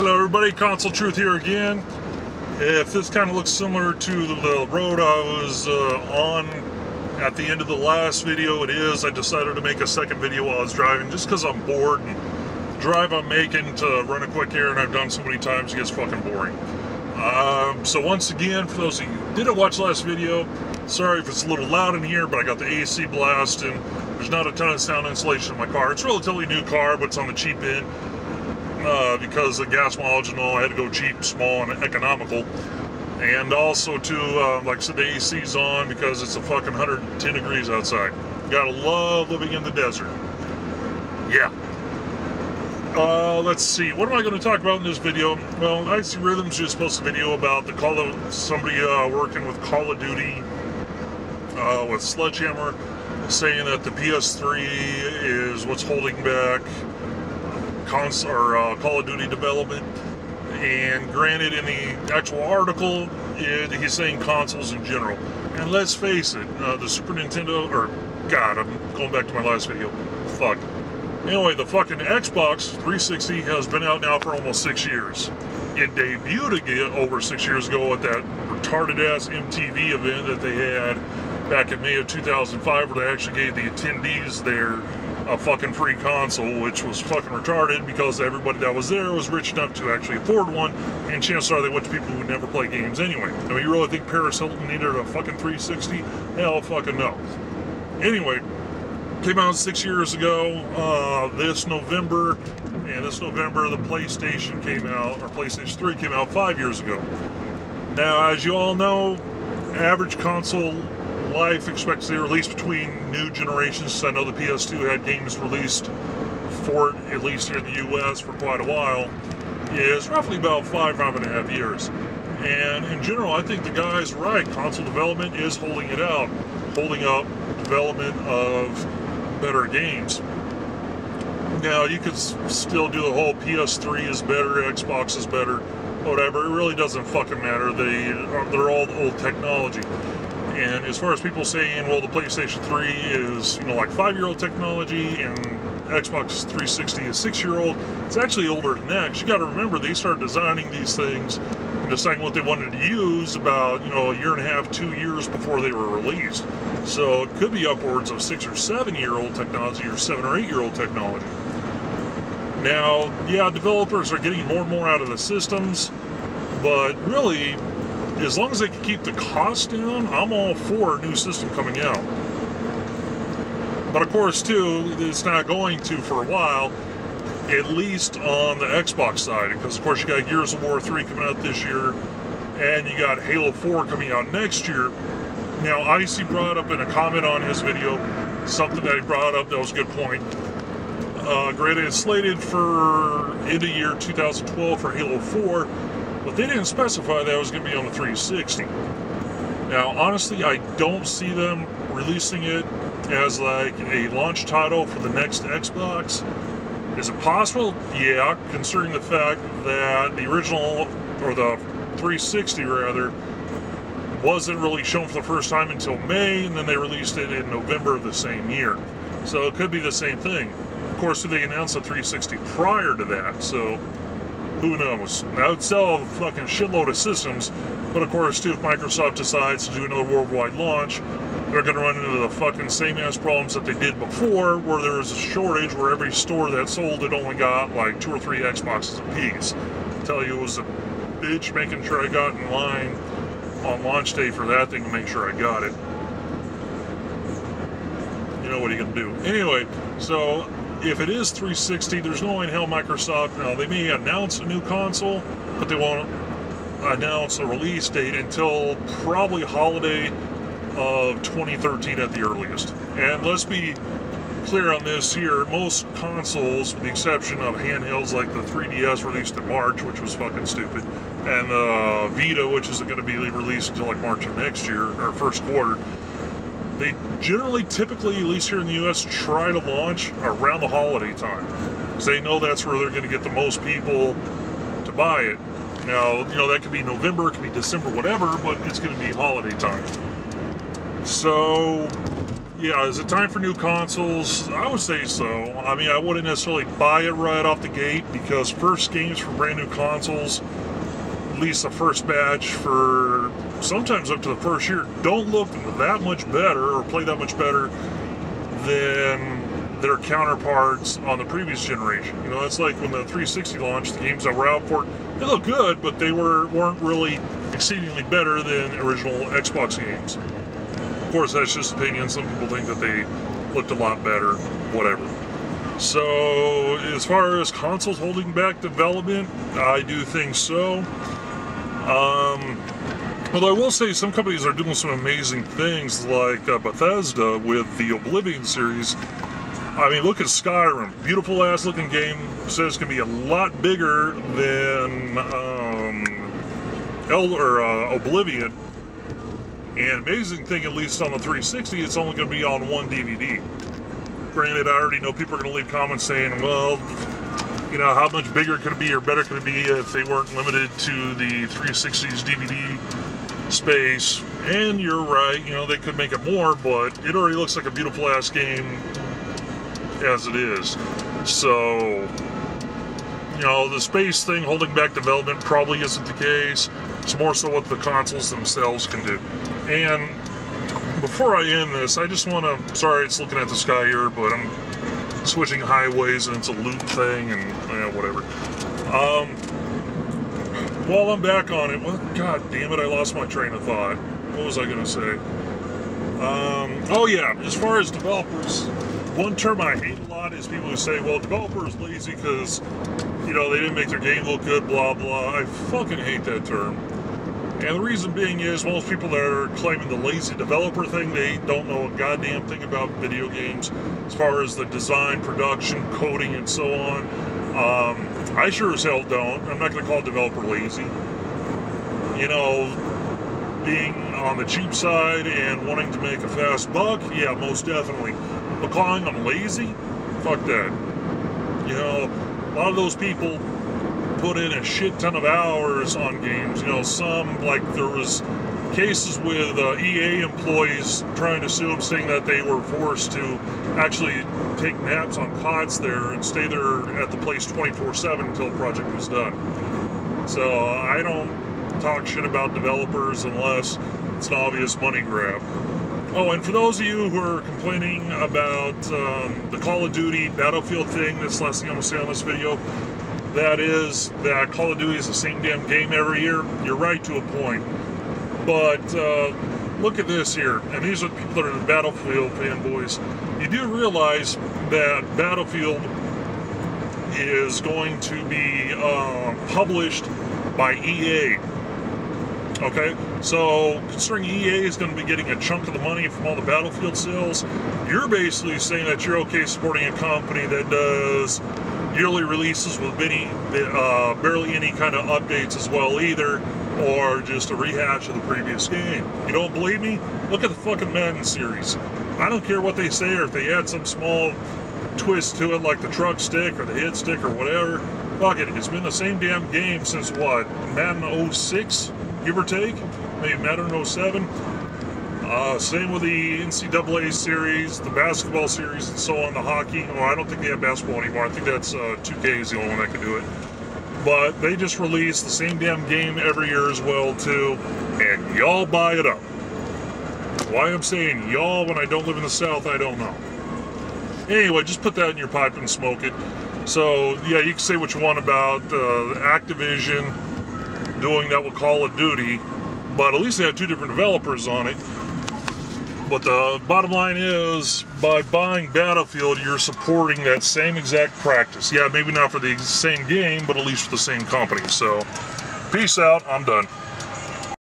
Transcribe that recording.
Hello everybody, Console Truth here again. If this kind of looks similar to the road I was on at the end of the last video, it is. I decided to make a second video while I was driving just because I'm bored, and the drive I'm making to run a quick errand I've done so many times it gets fucking boring. So once again, for those of you who didn't watch the last video, sorry if it's a little loud in here, but I got the AC blasting. There's not a ton of sound insulation in my car. It's a relatively new car, but it's on the cheap end. Because the gas mileage and all, I had to go cheap, small, and economical. And also, too, like I said, the AC's on because it's a fucking 110 degrees outside. Gotta love living in the desert. Yeah. Let's see. What am I going to talk about in this video? Well, IcyRhythms just posted a video about somebody working with Call of Duty with Sledgehammer, saying that the PS3 is what's holding back Call of Duty development. And granted, in the actual article, he's saying consoles in general. And let's face it, the Super Nintendo, God, I'm going back to my last video. Fuck. Anyway, the fucking Xbox 360 has been out now for almost 6 years. It debuted again over 6 years ago at that retarded-ass MTV event that they had back in May of 2005, where they actually gave the attendees there a fucking free console, which was fucking retarded because everybody that was there was rich enough to actually afford one, and chances are they went to people who never play games anyway. I mean, you really think Paris Hilton needed a fucking 360? Hell fucking no. Anyway, came out 6 years ago, this November, and this November the PlayStation came out, or PlayStation 3 came out 5 years ago. Now, as you all know, average console life expectancy, released between new generations. I know the PS2 had games released for it, at least here in the US, for quite a while, is roughly about 5.5 years. And in general, I think the guy's right. Console development is holding it out, holding up development of better games. Now, you could still do the whole PS3 is better, Xbox is better, whatever. It really doesn't fucking matter. They're all old technology. And as far as people saying, well, the PlayStation 3 is, like 5-year-old technology and Xbox 360 is 6-year-old, it's actually older than that. 'Cause you got to remember, they started designing these things and deciding what they wanted to use about, a year and a half, 2 years before they were released. So it could be upwards of 6 or 7-year-old technology or 7 or 8-year-old technology. Now, yeah, developers are getting more and more out of the systems, but really, as long as they can keep the cost down, I'm all for a new system coming out. But of course, too, it's not going to for a while, at least on the Xbox side, because of course you got Gears of War 3 coming out this year, and you got Halo 4 coming out next year. Now, Icy brought up in a comment on his video something that he brought up that was a good point. Granted, it's slated for end of year 2012 for Halo 4, but they didn't specify that it was going to be on the 360. Now, honestly, I don't see them releasing it as like a launch title for the next Xbox. Is it possible? Yeah, considering the fact that the original, or the 360 rather, wasn't really shown for the first time until May, and then they released it in November of the same year. So it could be the same thing. Of course, they announced the 360 prior to that, so who knows? That would sell a fucking shitload of systems, but of course, too, if Microsoft decides to do another worldwide launch, they're going to run into the fucking same-ass problems that they did before, where there was a shortage, where every store that sold it only got like 2 or 3 Xboxes apiece. I tell you, it was a bitch making sure I got in line on launch day for that thing to make sure I got it. What are you going to do? Anyway, so if it is 360, there's no way in hell Microsoft, now they may announce a new console, but they won't announce a release date until probably holiday of 2013 at the earliest. And let's be clear on this here, most consoles, with the exception of handhelds like the 3DS released in March, which was fucking stupid, and the Vita, which isn't going to be released until like March of next year, or first quarter, they generally, typically, at least here in the US, try to launch around the holiday time, because they know that's where they're going to get the most people to buy it. Now, that could be November, it could be December, whatever, but it's going to be holiday time. So, Yeah, is it time for new consoles? I would say so. I mean, I wouldn't necessarily buy it right off the gate because first games for brand new consoles, at least the first batch for sometimes up to the first year, don't look that much better or play that much better than their counterparts on the previous generation. You know, it's like when the 360 launched, the games that were out for it, they looked good, but they weren't really exceedingly better than original Xbox games. Of course, that's just opinion. Some people think that they looked a lot better, whatever. So, as far as consoles holding back development, I do think so. Although I will say some companies are doing some amazing things, like Bethesda with the Oblivion series. I mean, look at Skyrim. Beautiful ass looking game. Says it's going to be a lot bigger than Oblivion. And amazing thing, at least on the 360, it's only going to be on one DVD. Granted, I already know people are going to leave comments saying, well, you know, how much bigger could it be or better could it be if they weren't limited to the 360's DVD space? And you're right, you know, they could make it more, but it already looks like a beautiful ass game as it is. So, you know, the space thing holding back development probably isn't the case. It's more so what the consoles themselves can do. And before I end this, I just want to, sorry it's looking at the sky here, but I'm switching highways and it's a loop thing and whatever. While I'm back on it, well, god damn it, I lost my train of thought. What was I going to say? Oh yeah, as far as developers, one term I hate a lot is people who say, well, developers lazy because, you know, they didn't make their game look good, blah, blah. I fucking hate that term. And the reason being is most people that are claiming the lazy developer thing, they don't know a goddamn thing about video games as far as the design, production, coding, and so on. I sure as hell don't. I'm not going to call a developer lazy. You know, being on the cheap side and wanting to make a fast buck, yeah, most definitely. But calling them lazy? Fuck that. You know, a lot of those people put in a shit ton of hours on games. You know, some, like there was cases with EA employees trying to sue them, saying that they were forced to actually take naps on cots there and stay there at the place 24/7 until the project was done. So I don't talk shit about developers unless it's an obvious money grab. Oh, and for those of you who are complaining about the Call of Duty Battlefield thing, that's the last thing I'm going to say on this video, that is that Call of Duty is the same damn game every year. You're right to a point. But look at this here, and these are the people that are the Battlefield fanboys. You do realize that Battlefield is going to be published by EA. Okay, so considering EA is going to be getting a chunk of the money from all the Battlefield sales, you're basically saying that you're okay supporting a company that does yearly releases with barely any kind of updates as well either, or just a rehash of the previous game. You don't believe me? Look at the fucking Madden series. I don't care what they say, or if they add some small twist to it like the truck stick or the hit stick or whatever. Fuck it, it's been the same damn game since what, Madden 06? Give or take, maybe Madden 07. Same with the NCAA series, the basketball series, and so on, the hockey. Well, I don't think they have basketball anymore. I think that's 2K is the only one that can do it. But they just release the same damn game every year as well, too, and y'all buy it up. Why I'm saying y'all when I don't live in the South, I don't know. Anyway, just put that in your pipe and smoke it. So, yeah, you can say what you want about Activision doing that with Call of Duty, but at least they have two different developers on it. But the bottom line is, by buying Battlefield, you're supporting that same exact practice. Yeah, maybe not for the same game, but at least for the same company. So, peace out, I'm done.